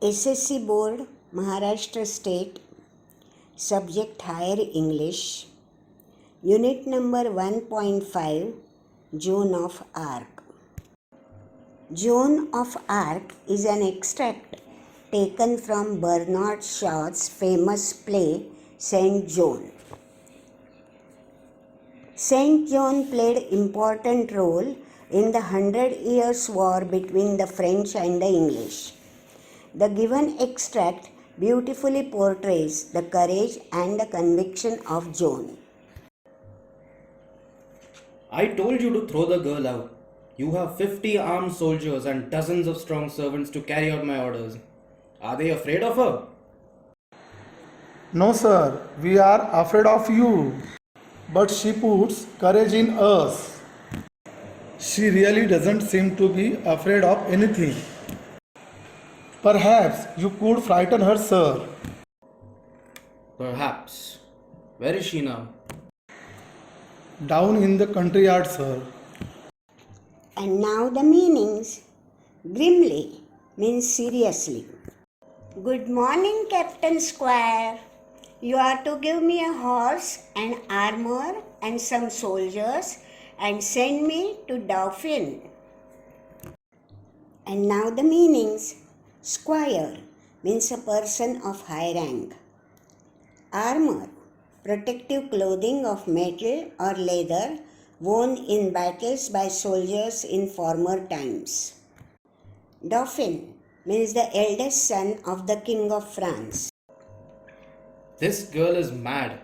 S.S.C. Board Maharashtra State, Subject Higher English, Unit number 1.5, Joan of Arc. Joan of Arc is an extract taken from Bernard Shaw's famous play Saint Joan. Saint John played important role in the 100 Years' War between the French and the English. The given extract beautifully portrays the courage and the conviction of Joan. I told you to throw the girl out. You have 50 armed soldiers and dozens of strong servants to carry out my orders. Are they afraid of her? No, sir, we are afraid of you. But she puts courage in us. She really doesn't seem to be afraid of anything. Perhaps you could frighten her, sir. Perhaps. Where is she now? Down in the country yard, sir. And now the meanings. Grimly means seriously. Good morning, Captain Squire. You are to give me a horse and armor and some soldiers and send me to Dauphin. And now the meanings. Squire means a person of high rank. Armor, protective clothing of metal or leather worn in battles by soldiers in former times. Dauphin means the eldest son of the King of France. This girl is mad.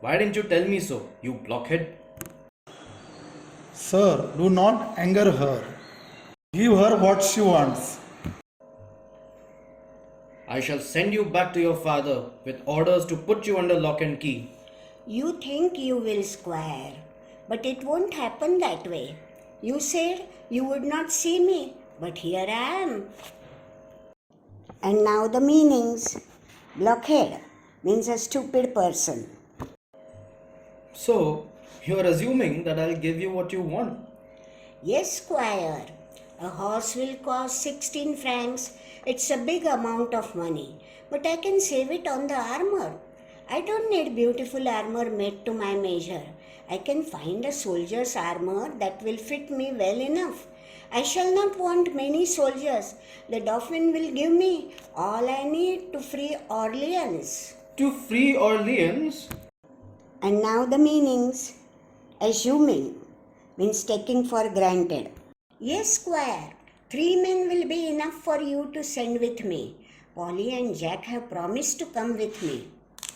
Why didn't you tell me so, you blockhead? Sir, do not anger her. Give her what she wants. I shall send you back to your father with orders to put you under lock and key. You think you will, Squire, but it won't happen that way. You said you would not see me, but here I am. And now the meanings. Blockhead means a stupid person. So, you are assuming that I'll give you what you want. Yes, Squire. A horse will cost 16 francs. It's a big amount of money, but I can save it on the armor. I don't need beautiful armor made to my measure. I can find a soldier's armor that will fit me well enough. I shall not want many soldiers. The Dauphin will give me all I need to free Orleans. To free Orleans? And now the meanings. Assuming means taking for granted. Yes, Squire. 3 men will be enough for you to send with me. Polly and Jack have promised to come with me.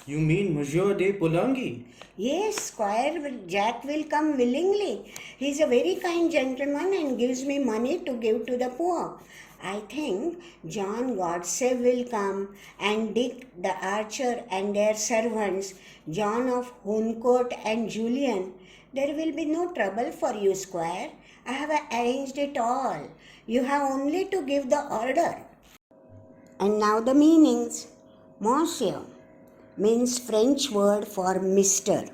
You mean Monsieur de Poulengy? Yes, Squire Jack will come willingly. He is a very kind gentleman and gives me money to give to the poor. I think John Godsave will come and Dick the archer and their servants, John of Huncourt and Julian. There will be no trouble for you, Squire. I have arranged it all. You have only to give the order. And now the meanings. Monsieur means French word for Mr.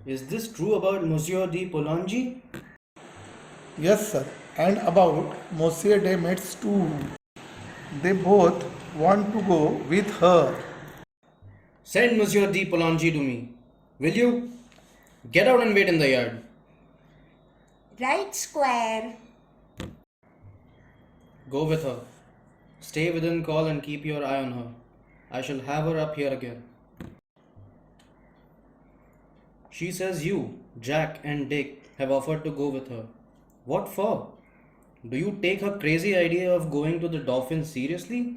Is this true about Monsieur de Poulengy? Yes, sir. And about Monsieur de Metz too. They both want to go with her. Send Monsieur de Poulengy to me. Will you? Get out and wait in the yard. Right, Squire. Go with her. Stay within call and keep your eye on her. I shall have her up here again. She says you, Jack and Dick, have offered to go with her. What for? Do you take her crazy idea of going to the Dauphin seriously?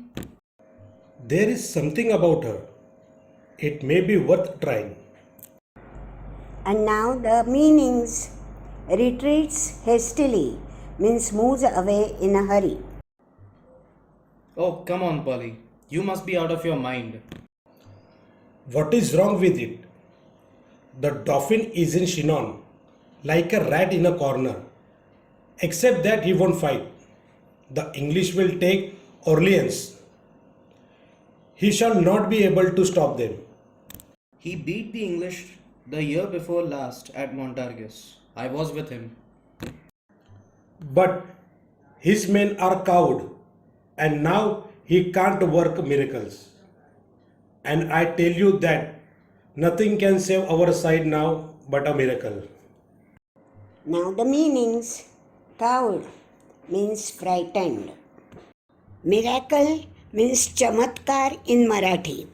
There is something about her. It may be worth trying. And now the meanings. Retreats hastily means moves away in a hurry. Oh, come on, Polly. You must be out of your mind. What is wrong with it? The Dauphin is in Chinon, like a rat in a corner. Except that he won't fight. The English will take Orleans. He shall not be able to stop them. He beat the English the year before last at Montargis. I was with him. But his men are cowed, and now He can't work miracles. And I tell you that nothing can save our side now but a miracle. Now the meanings. Cowed means frightened. Miracle means chamatkar in Marathi.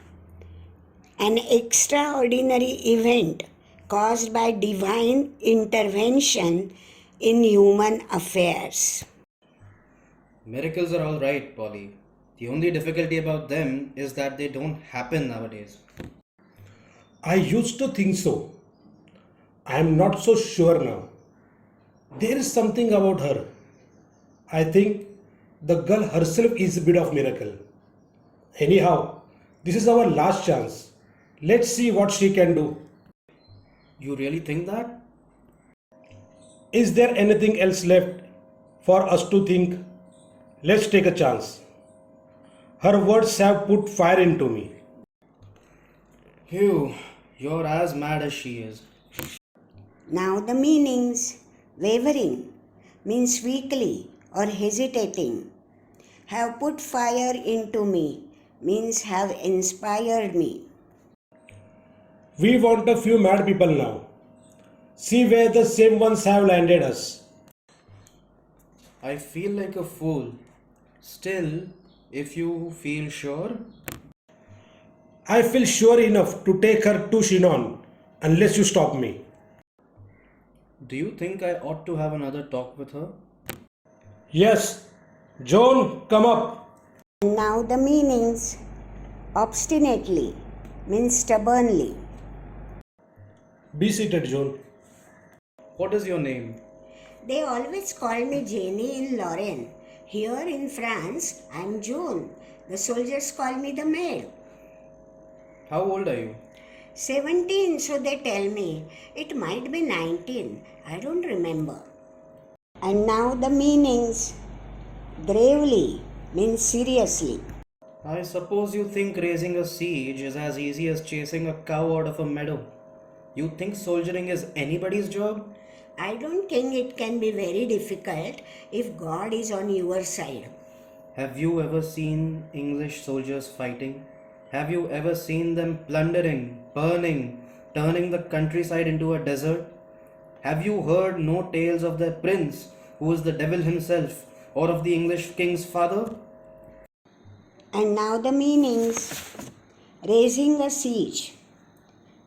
An extraordinary event caused by divine intervention in human affairs. Miracles are alright, Polly. The only difficulty about them is that they don't happen nowadays. I used to think so. I am not so sure now. There is something about her. I think the girl herself is a bit of miracle. Anyhow, this is our last chance. Let's see what she can do. You really think that? Is there anything else left for us to think? Let's take a chance. Her words have put fire into me. Phew, you're as mad as she is. Now the meanings. Wavering means weakly or hesitating. Have put fire into me means have inspired me. We want a few mad people now. See where the same ones have landed us. I feel like a fool. Still, if you feel sure, I feel sure enough to take her to Shinon unless you stop me. do you think I ought to have another talk with her? Yes, Joan, come up. And now the meanings. Obstinately means stubbornly. Be seated, Joan. What is your name? They always call me Jenny in Lorraine. Here in France, I'm Joan. The soldiers call me the maid. How old are you? 17, so they tell me. It might be 19. I don't remember. And now the meanings. Gravely means seriously. I suppose you think raising a siege is as easy as chasing a cow out of a meadow. You think soldiering is anybody's job? I don't think it can be very difficult if God is on your side. Have you ever seen English soldiers fighting? Have you ever seen them plundering, burning, turning the countryside into a desert? Have you heard no tales of their prince, who is the devil himself, or of the English king's father? And now the meanings. Raising a siege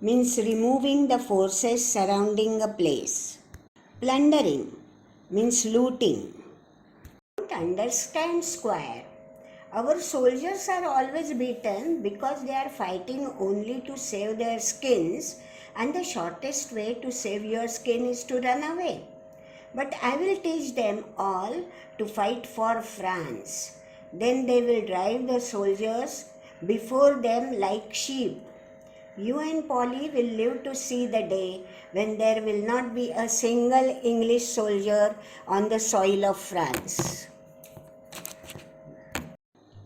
means removing the forces surrounding a place. Plundering means looting. Don't understand, Squire. Our soldiers are always beaten because they are fighting only to save their skins, and the shortest way to save your skin is to run away. But I will teach them all to fight for France. Then they will drive the soldiers before them like sheep. You and Polly will live to see the day when there will not be a single English soldier on the soil of France.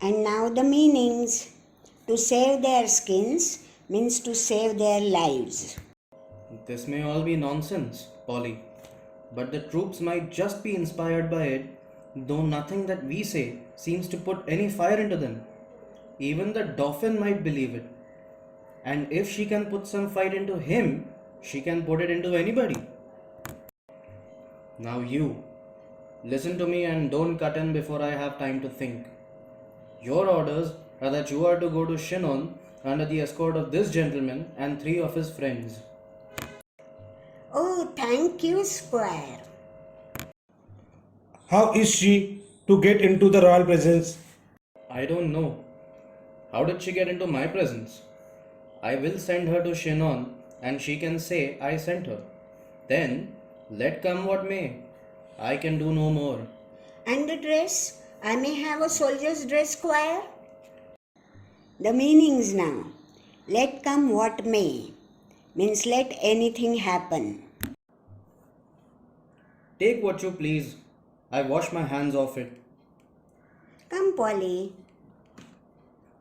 And now the meanings. To save their skins means to save their lives. This may all be nonsense, Polly, but the troops might just be inspired by it, though nothing that we say seems to put any fire into them. Even the Dauphin might believe it. And if she can put some fight into him, she can put it into anybody. Now you, listen to me and don't cut in before I have time to think. Your orders are that you are to go to Chinon under the escort of this gentleman and 3 of his friends. Oh, thank you, Squire. How is she to get into the royal presence? I don't know. How did she get into my presence? I will send her to Chinon and she can say I sent her. Then, let come what may. I can do no more. And the dress? I may have a soldier's dress, Squire? The meanings now. Let come what may means let anything happen. Take what you please. I wash my hands off it. Come, Polly.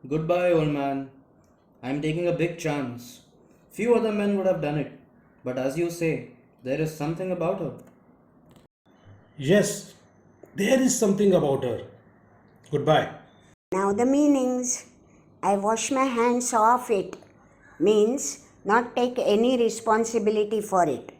Goodbye, old man. I am taking a big chance. Few other men would have done it. But as you say, there is something about her. Yes, there is something about her. Goodbye. Now the meanings. I wash my hands off it means not take any responsibility for it.